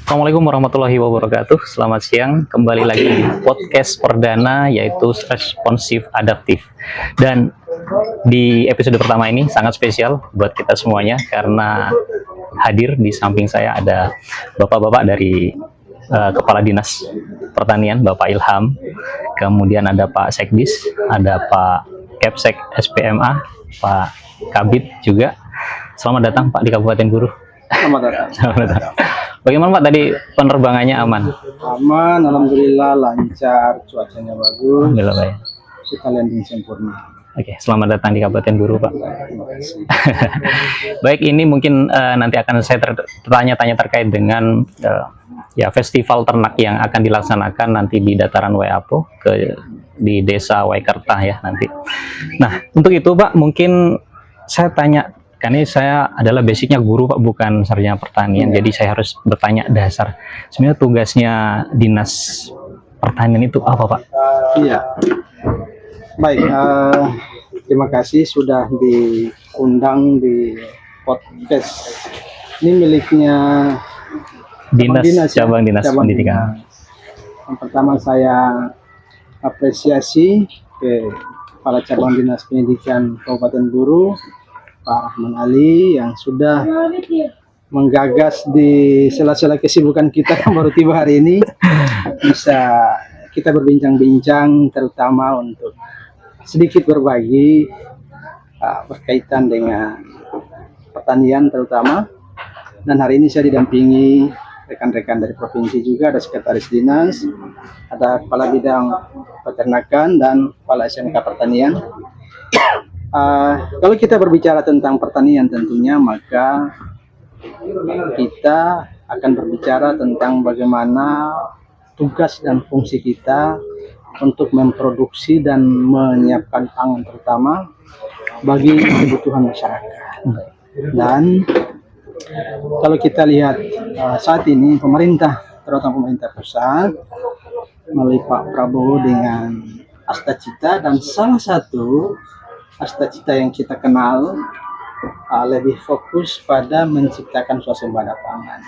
Assalamualaikum warahmatullahi wabarakatuh. Selamat siang, kembali lagi di podcast perdana yaitu responsif adaptif. Dan di episode pertama ini sangat spesial buat kita semuanya karena hadir di samping saya ada bapak-bapak dari Kepala Dinas Pertanian, Bapak Ilham. Kemudian ada Pak Sekdis, ada Pak Kepsek SPMA, Pak Kabid juga. Selamat datang Pak di Kabupaten Guru. Selamat datang. Selamat datang. Bagaimana Pak tadi penerbangannya aman? Aman, alhamdulillah lancar, cuacanya bagus. Alhamdulillah Pak. Kita landing sempurna. Oke, selamat datang di Kabupaten Guru Pak. Terima kasih. Baik, ini mungkin nanti akan saya tanya-tanya terkait dengan ya festival ternak yang akan dilaksanakan nanti di dataran Weapo di Desa Waikerta ya nanti. Nah, untuk itu Pak, mungkin saya tanya. Karena saya adalah basicnya guru Pak, bukan sarjana pertanian, jadi saya harus bertanya dasar. Sebenarnya tugasnya dinas pertanian itu apa Pak? Iya. Baik, terima kasih sudah diundang di podcast. Ini miliknya Cabang Dinas Pendidikan. Yang pertama saya apresiasi ke Kepala Cabang Dinas Pendidikan Kabupaten Guru, Pak Rahman Ali, yang sudah menggagas di sela-sela kesibukan kita yang baru tiba hari ini bisa kita berbincang-bincang, terutama untuk sedikit berbagi berkaitan dengan pertanian terutama. Dan hari ini saya didampingi rekan-rekan dari provinsi juga, ada sekretaris dinas, ada kepala bidang peternakan dan kepala SMK pertanian. Kalau kita berbicara tentang pertanian tentunya, maka kita akan berbicara tentang bagaimana tugas dan fungsi kita untuk memproduksi dan menyiapkan pangan terutama bagi kebutuhan masyarakat. Dan kalau kita lihat saat ini pemerintah, terutama pemerintah pusat melalui Pak Prabowo dengan Astacita, dan salah satu Astacita yang kita kenal lebih fokus pada menciptakan swasembada pangan.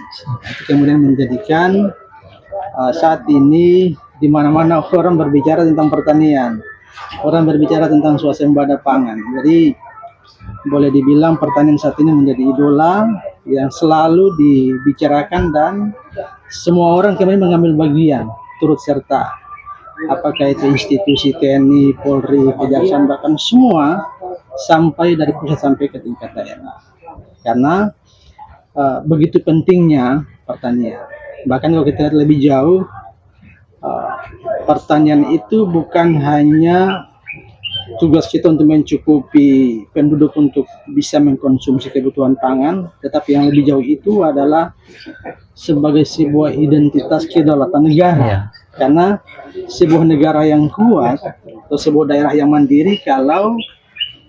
Itu kemudian menjadikan saat ini di mana-mana orang berbicara tentang pertanian, orang berbicara tentang swasembada pangan. Jadi boleh dibilang pertanian saat ini menjadi idola yang selalu dibicarakan dan semua orang kemudian mengambil bagian turut serta. Apakah itu institusi TNI, Polri, Kejaksaan, bahkan semua sampai dari pusat sampai ke tingkat daerah. Karena begitu pentingnya pertanian. Bahkan kalau kita lihat lebih jauh, pertanian itu bukan hanya tugas kita untuk mencukupi penduduk untuk bisa mengkonsumsi kebutuhan pangan, tetapi yang lebih jauh itu adalah sebagai sebuah identitas kedaulatan negara. Ya. Karena sebuah negara yang kuat atau sebuah daerah yang mandiri kalau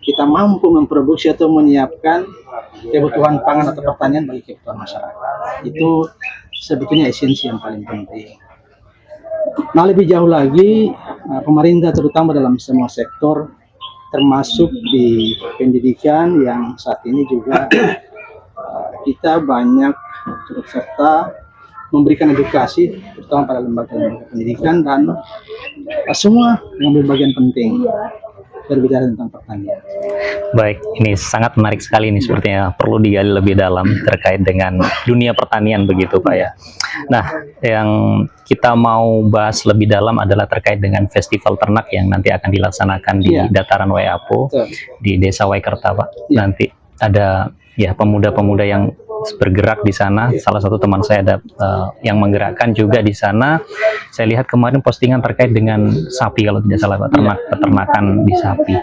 kita mampu memproduksi atau menyiapkan kebutuhan pangan atau pertanian bagi kebutuhan masyarakat. Itu sebetulnya esensi yang paling penting. Nah, lebih jauh lagi, pemerintah terutama dalam semua sektor, termasuk di pendidikan yang saat ini juga kita banyak turut serta memberikan edukasi, terutama pada lembaga-lembaga pendidikan, dan semua mengambil bagian penting berbicara tentang pertanian. Baik, ini sangat menarik sekali ini, sepertinya perlu digali lebih dalam terkait dengan dunia pertanian begitu Pak ya. Nah, yang kita mau bahas lebih dalam adalah terkait dengan festival ternak yang nanti akan dilaksanakan di dataran Weapo, di Desa Waikerta Pak. Nanti ada ya pemuda-pemuda yang bergerak di sana. Salah satu teman saya ada yang menggerakkan juga di sana. Saya lihat kemarin postingan terkait dengan sapi, kalau tidak salah Pak, peternakan di sapi.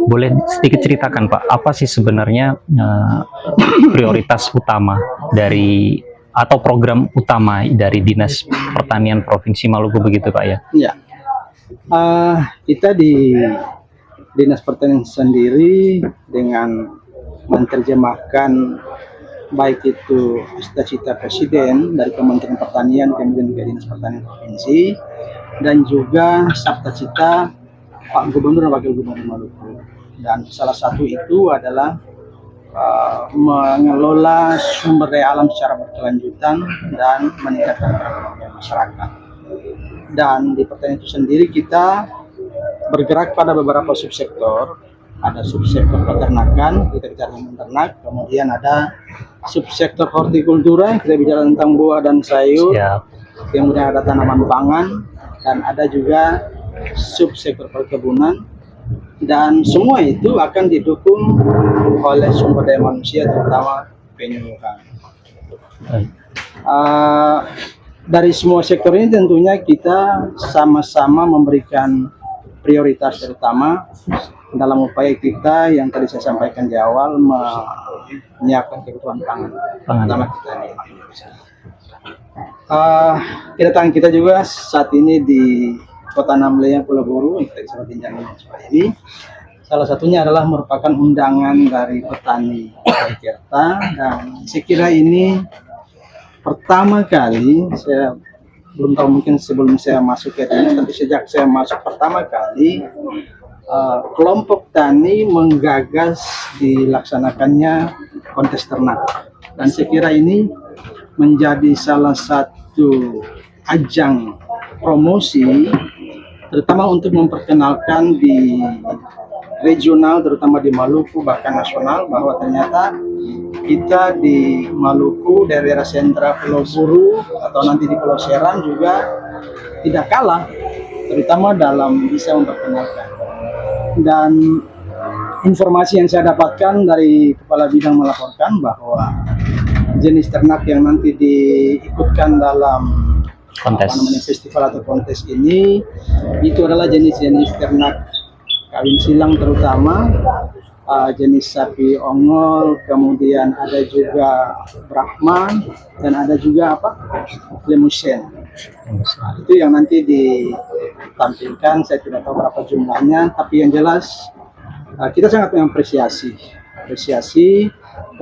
Boleh sedikit ceritakan Pak, apa sih sebenarnya prioritas utama dari atau program utama dari Dinas Pertanian Provinsi Maluku begitu Pak ya? Iya. Kita di Dinas Pertanian sendiri dengan menerjemahkan baik itu cita-cita Presiden dari Kementerian Pertanian, kemudian ke Dinas Pertanian Provinsi, dan juga sabta cita Pak Gubernur dan Wakil Gubernur Maluku. Dan salah satu itu adalah mengelola sumber daya alam secara berkelanjutan dan meningkatkan perekonomian masyarakat. Dan di pertanian itu sendiri kita bergerak pada beberapa subsektor. Ada subsektor peternakan, kita bicara tentang ternak, kemudian ada subsektor hortikultura, kita bicara tentang buah dan sayur, Siap. kemudian ada tanaman pangan, dan ada juga subsektor perkebunan, dan semua itu akan didukung oleh sumber daya manusia, terutama penyuluhan. Dari semua sektor ini tentunya kita sama-sama memberikan prioritas terutama dalam upaya kita yang tadi saya sampaikan di awal menyiapkan kebutuhan pangan terutama kita di Indonesia. Kedatangan kita juga saat ini di Kota Namlea Pulau Buru, yang kita bisa tinjau ini. Salah satunya adalah merupakan undangan dari petani Jakarta, dan saya kira ini pertama kali, saya belum tahu mungkin sebelum saya masuk ke sini, tapi sejak saya masuk pertama kali kelompok tani menggagas dilaksanakannya kontes ternak, dan saya kira ini menjadi salah satu ajang promosi terutama untuk memperkenalkan di regional, terutama di Maluku, bahkan nasional, bahwa ternyata kita di Maluku, daerah sentra Pulau Buru atau nanti di Pulau Seram juga tidak kalah, terutama dalam bisa memperkenalkan. Dan informasi yang saya dapatkan dari Kepala Bidang melaporkan bahwa jenis ternak yang nanti diikutkan dalam Kontes. Festival atau kontes ini itu adalah jenis-jenis ternak kawin silang, terutama jenis sapi ongol, kemudian ada juga Brahman, dan ada juga Lemusien. Itu yang nanti ditampilkan, saya tidak tahu berapa jumlahnya, tapi yang jelas kita sangat mengapresiasi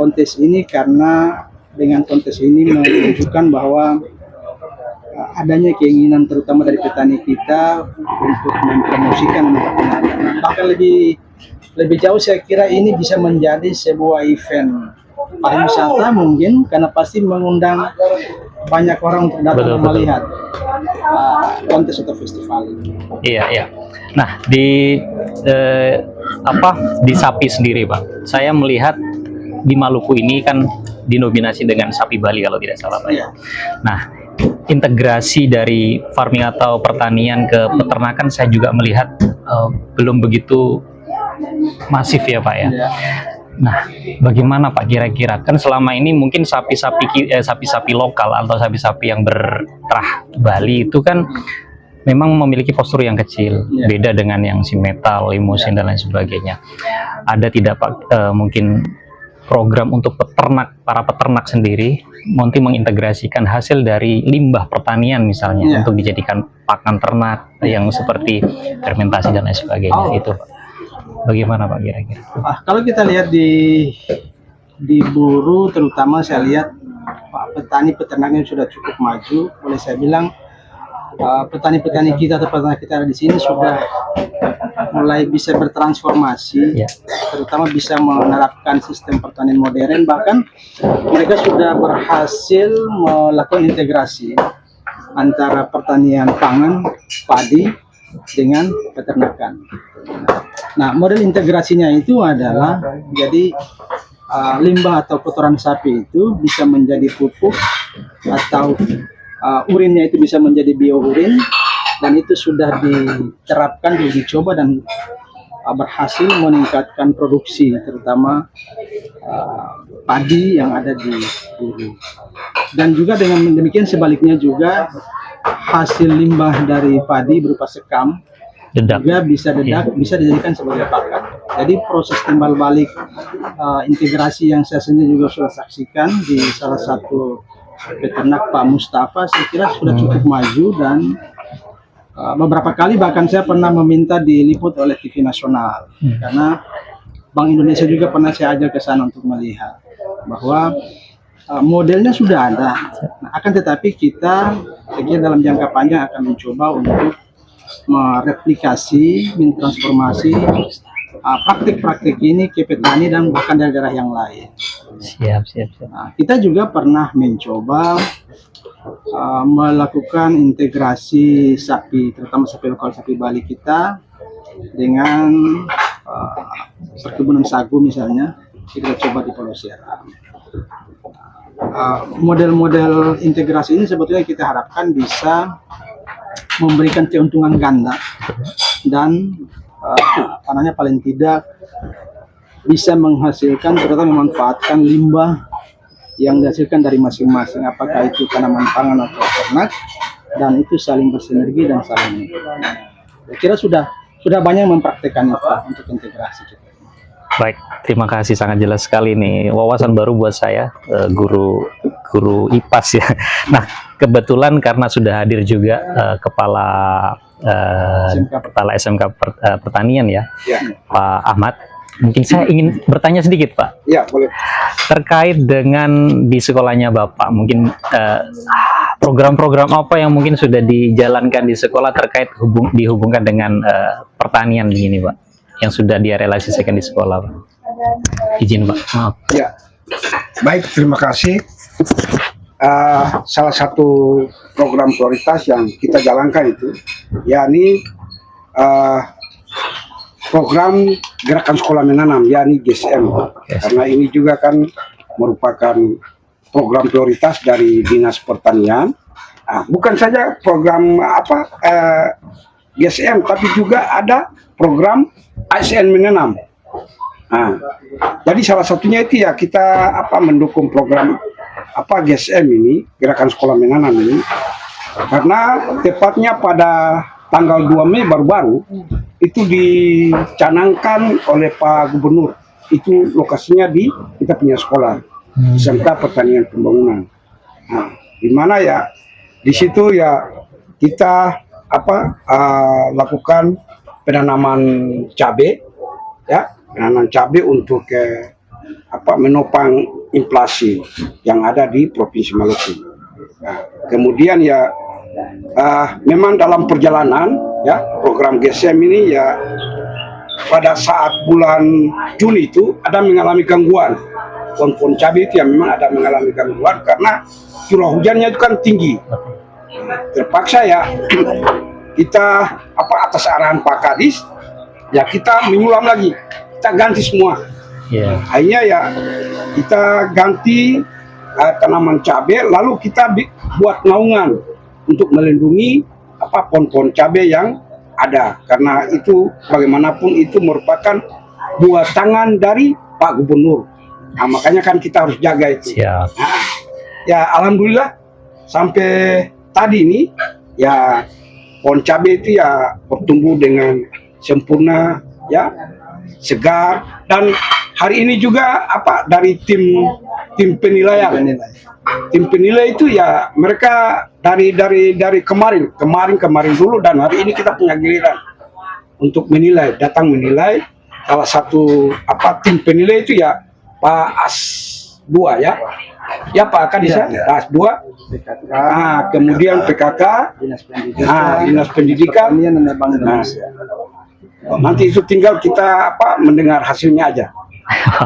kontes ini, karena dengan kontes ini menunjukkan bahwa adanya keinginan terutama dari petani kita untuk mempromosikan, memperkenalkan. Bahkan lebih jauh saya kira ini bisa menjadi sebuah event pariwisata mungkin, karena pasti mengundang banyak orang untuk datang melihat kontes atau festival ini. Iya. Nah, di sapi sendiri, Bang. Saya melihat di Maluku ini kan dinominasi dengan sapi Bali kalau tidak salah, Pak. Iya. Nah, integrasi dari farming atau pertanian ke peternakan saya juga melihat belum begitu masif ya, Pak ya. Iya. Nah, bagaimana Pak kira-kira? Kan selama ini mungkin sapi-sapi lokal atau sapi-sapi yang berterah Bali itu kan memang memiliki postur yang kecil, Iya. beda dengan yang simetal, limusin dan lain sebagainya. Ada tidak Pak mungkin program untuk para peternak sendiri nanti mengintegrasikan hasil dari limbah pertanian misalnya untuk dijadikan pakan ternak yang seperti fermentasi dan lain sebagainya itu, Pak. Bagaimana Pak kira-kira? Kalau kita lihat di Buru terutama, saya lihat petani peternaknya sudah cukup maju. Boleh saya bilang petani-petani kita atau peternak kita di sini sudah mulai bisa bertransformasi, terutama bisa menerapkan sistem pertanian modern. Bahkan mereka sudah berhasil melakukan integrasi antara pertanian pangan, padi, dengan peternakan. Nah, model integrasinya itu adalah jadi limbah atau kotoran sapi itu bisa menjadi pupuk, atau urinnya itu bisa menjadi biourin, dan itu sudah diterapkan, dicoba dan berhasil meningkatkan produksi, terutama padi yang ada di Buru. Dan juga dengan demikian sebaliknya juga hasil limbah dari padi berupa sekam juga bisa bisa dijadikan sebagai pakan. Jadi proses timbal balik integrasi yang saya sendiri juga sudah saksikan di salah satu peternak Pak Mustafa, saya kira sudah cukup maju, dan beberapa kali bahkan saya pernah meminta diliput oleh TV nasional, karena Bank Indonesia juga pernah saya ajak ke sana untuk melihat bahwa modelnya sudah ada. Nah, akan tetapi kita dalam jangka panjang akan mencoba untuk mereplikasi, mentransformasi praktik-praktik ini ke petani dan bahkan daerah yang lain. Siap, siap, siap. Nah, kita juga pernah mencoba melakukan integrasi sapi, terutama sapi lokal, sapi Bali kita dengan perkebunan sagu misalnya, kita coba di Pulau Seram. Model-model integrasi ini sebetulnya kita harapkan bisa memberikan keuntungan ganda dan paling tidak bisa menghasilkan, terutama memanfaatkan limbah yang dihasilkan dari masing-masing, apakah itu tanaman pangan atau ternak, dan itu saling bersinergi dan saling mengikuti. Saya kira sudah banyak mempraktekkan itu untuk integrasi kita. Baik, terima kasih, sangat jelas sekali nih, wawasan baru buat saya, guru IPAS ya. Nah, kebetulan karena sudah hadir juga kepala SMK Pertanian ya, Pak Ahmad. Mungkin saya ingin bertanya sedikit, Pak. Ya, boleh. Terkait dengan di sekolahnya Bapak, mungkin program-program apa yang mungkin sudah dijalankan di sekolah terkait dihubungkan dengan pertanian begini, Pak, yang sudah dia realisasikan di sekolah, Pak. Izin, Pak. Maaf. Ya, baik, terima kasih. Salah satu program prioritas yang kita jalankan itu, yakni program Gerakan Sekolah Menanam, yakni GSM. Karena ini juga kan merupakan program prioritas dari Dinas Pertanian. Bukan saja program GSM, tapi juga ada program ASN Menanam. Jadi salah satunya itu ya kita mendukung program GSM ini, Gerakan Sekolah Menanam ini, karena tepatnya pada tanggal 2 Mei baru-baru itu dicanangkan oleh Pak Gubernur. Itu lokasinya di kita punya sekolah, SMK Pertanian Pembangunan. Di mana ya di situ ya kita lakukan penanaman cabai, ya, penanaman cabai untuk menopang inflasi yang ada di Provinsi Maluku. Kemudian ya memang dalam perjalanan ya program GSM ini ya pada saat bulan Juni itu ada mengalami gangguan. Pohon-pohon cabai itu yang memang ada mengalami gangguan karena curah hujannya itu kan tinggi. Terpaksa ya kita atas arahan Pak Kadis ya kita menyulam lagi, kita ganti semua. Akhirnya ya kita ganti tanaman cabai, lalu kita buat naungan untuk melindungi pohon-pohon cabai yang ada, karena itu bagaimanapun itu merupakan buah tangan dari Pak Gubernur. Makanya kan kita harus jaga itu. Ya alhamdulillah sampai tadi ini ya pohon cabai itu ya bertumbuh dengan sempurna, ya segar, dan hari ini juga dari tim penilaian. Tim penilai itu ya mereka dari kemarin dulu, dan hari ini kita punya giliran untuk menilai, datang menilai. Salah satu tim penilai itu ya Pak As2 ya. Ya Pak Kadisa, Pak As2. Kemudian PKK, Dinas Pendidikan. Nanti itu tinggal kita mendengar hasilnya aja.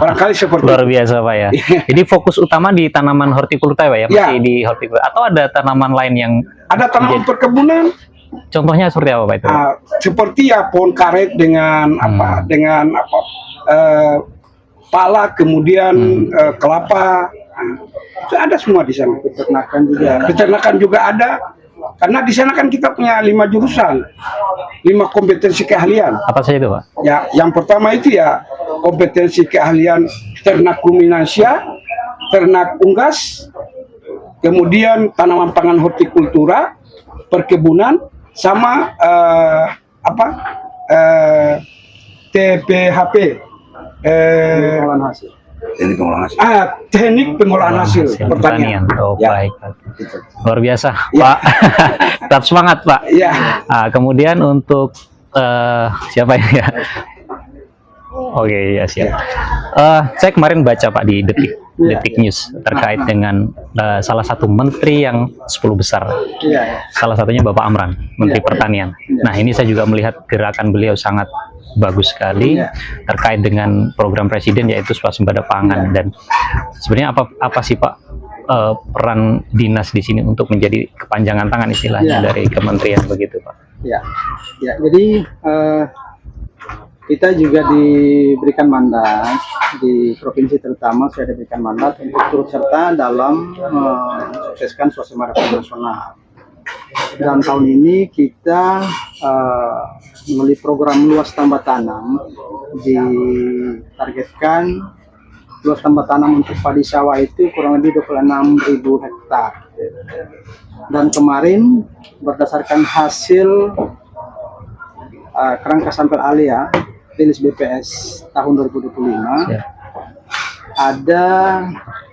Barangkali seperti luar biasa Pak ya. Jadi fokus utama di tanaman hortikultura Pak ya, masih di hortikultura, atau ada tanaman lain yang ada tanaman perkebunan? Contohnya seperti apa Pak itu? Seperti ya pohon karet dengan pala, kemudian kelapa, itu ada semua di sana. Peternakan juga ada. Karena di sana kan kita punya 5 jurusan, 5 kompetensi keahlian. Apa saja itu Pak? Ya, yang pertama itu ya kompetensi keahlian ternak ruminansia, ternak unggas, kemudian tanaman pangan hortikultura, perkebunan, sama TPHP, teknik pengolahan hasil pertanian. Baik. Luar biasa Pak. Tetap semangat Pak. Ya. Kemudian untuk siapa ya? Oke, ya siap. Saya kemarin baca Pak di Detik News terkait dengan salah satu menteri yang 10 besar. Iya. Salah satunya Bapak Amran, Menteri Pertanian. Nah, ini saya juga melihat gerakan beliau sangat bagus sekali terkait dengan program presiden yaitu swasembada pangan. Dan sebenarnya apa sih Pak peran dinas di sini untuk menjadi kepanjangan tangan istilahnya dari kementerian begitu Pak? Ya, jadi kita juga diberikan mandat di provinsi, terutama saya diberikan mandat untuk turut serta dalam mensukseskan swasembada pangan nasional. Dan tahun ini kita melalui program luas tambah tanam ditargetkan luas tambah tanam untuk padi sawah itu kurang lebih 26.000 hektar. Dan kemarin berdasarkan hasil kerangka sampel alia rilis BPS tahun 2025 ada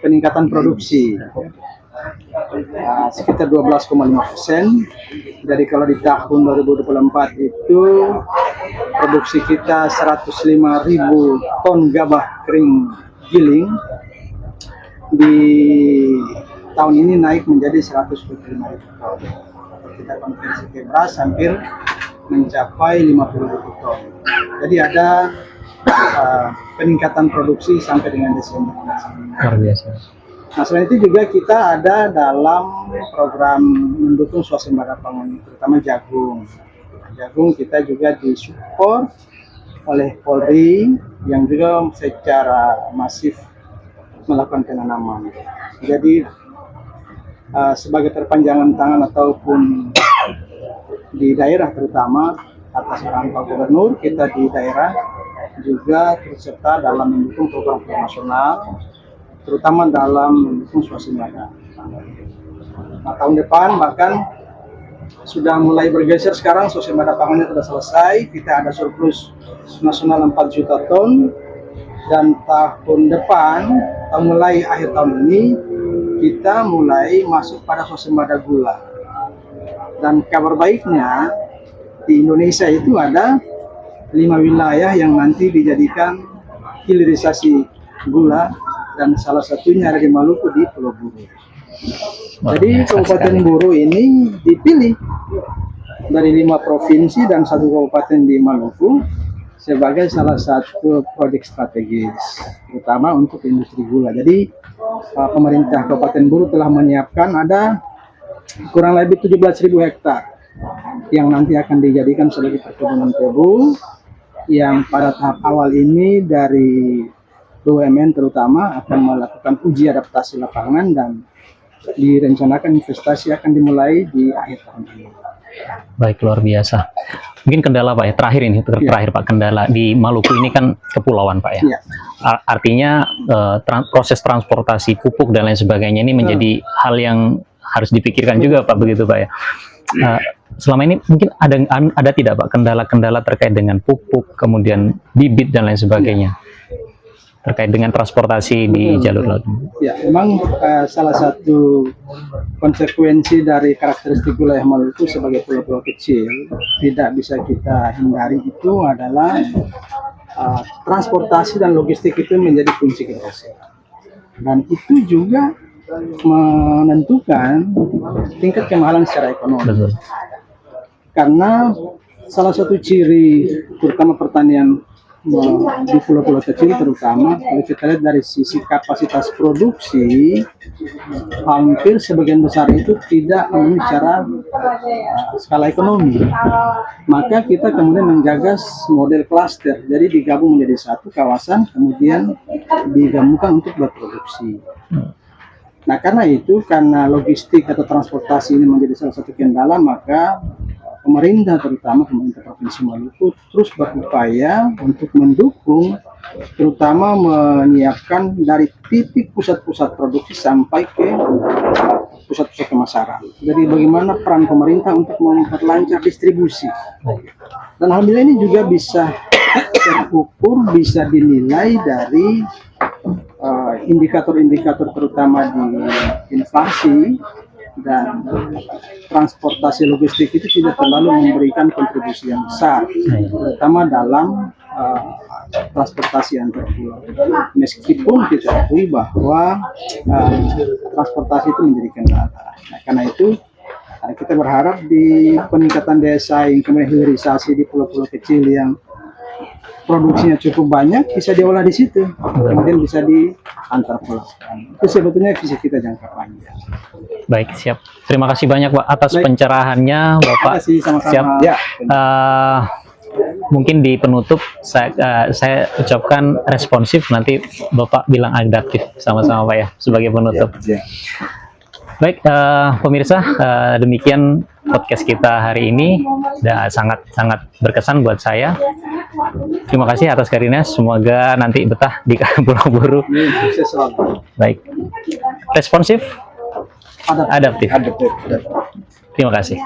peningkatan produksi sekitar 12,5%. Jadi kalau di tahun 2024 itu produksi kita 105.000 ton gabah kering giling, di tahun ini naik menjadi 125.000 ton. Kita konversi ke beras hampir mencapai 50.000 ton. Jadi ada peningkatan produksi sampai dengan Desember. Luar biasa. Nah, selain itu juga kita ada dalam program mendukung swasembada pangan, terutama jagung. Jagung kita juga disupport oleh Polri yang juga secara masif melakukan penanaman. Jadi sebagai perpanjangan tangan ataupun di daerah, terutama atas arahan Pak Gubernur, kita di daerah juga turut serta dalam mendukung program nasional, terutama dalam mendukung swasembada. Nah, tahun depan bahkan sudah mulai bergeser, sekarang swasembada pangannya sudah selesai, kita ada surplus nasional 4 juta ton, dan tahun depan, mulai akhir tahun ini, kita mulai masuk pada swasembada gula. Dan kabar baiknya, di Indonesia itu ada 5 wilayah yang nanti dijadikan hilirisasi gula, dan salah satunya ada di Maluku, di Pulau Buru. Jadi Kabupaten Buru ini dipilih dari 5 provinsi dan 1 kabupaten di Maluku sebagai salah satu proyek strategis, terutama untuk industri gula. Jadi pemerintah Kabupaten Buru telah menyiapkan ada kurang lebih 17.000 hektar yang nanti akan dijadikan sebagai perkebunan tebu, yang pada tahap awal ini dari BUMN terutama akan melakukan uji adaptasi lapangan, dan direncanakan investasi akan dimulai di akhir tahun ini. Baik, luar biasa. Mungkin kendala Pak ya, terakhir ini, terakhir Pak, kendala di Maluku ini kan kepulauan Pak ya. Artinya proses transportasi pupuk dan lain sebagainya ini menjadi hal yang harus dipikirkan juga Pak, begitu Pak ya. Selama ini mungkin ada tidak Pak kendala-kendala terkait dengan pupuk, kemudian bibit dan lain sebagainya, terkait dengan transportasi di jalur laut? Ya, memang salah satu konsekuensi dari karakteristik wilayah Maluku sebagai pulau-pulau kecil tidak bisa kita hindari, itu adalah transportasi dan logistik itu menjadi kunci keberhasilan. Dan itu juga menentukan tingkat kemahalan secara ekonomi. Betul. Karena salah satu ciri terutama pertanian di pulau-pulau kecil, terutama kalau kita lihat dari sisi kapasitas produksi, hampir sebagian besar itu tidak memenuhi secara skala ekonomi. Maka kita kemudian menggagas model klaster, jadi digabung menjadi satu kawasan, kemudian digabungkan untuk berproduksi. Nah, karena itu, karena logistik atau transportasi ini menjadi salah satu kendala, maka pemerintah, terutama pemerintah Provinsi Maluku, terus berupaya untuk mendukung, terutama menyiapkan dari titik pusat-pusat produksi sampai ke pusat-pusat pemasaran. Jadi bagaimana peran pemerintah untuk memperlancar distribusi. Dan alhamdulillah ini juga bisa terukur, bisa dinilai dari indikator-indikator terutama di inflasi, dan transportasi logistik itu tidak terlalu memberikan kontribusi yang besar, terutama dalam transportasi antar pulau. Meskipun kita akui bahwa transportasi itu menjadi kendala. Nah, karena itu kita berharap di peningkatan daya saing, kemudian hilirisasi di pulau-pulau kecil yang produksinya cukup banyak bisa diolah di situ, kemudian bisa di antar pulau. Itu sebetulnya visi kita jangka panjang. Baik, siap. Terima kasih banyak Pak atas Baik. pencerahannya, Bapak. Terima kasih, sama-sama. Siap. Ya. Mungkin di penutup saya ucapkan responsif, nanti Bapak bilang adaptif sama-sama Pak ya sebagai penutup. Ya. Baik, pemirsa, demikian podcast kita hari ini. Sangat berkesan buat saya. Terima kasih atas kehadirannya. Semoga nanti betah di Pulau Buru. Sukses selalu. Baik, responsif, adaptif. Ada. Terima kasih.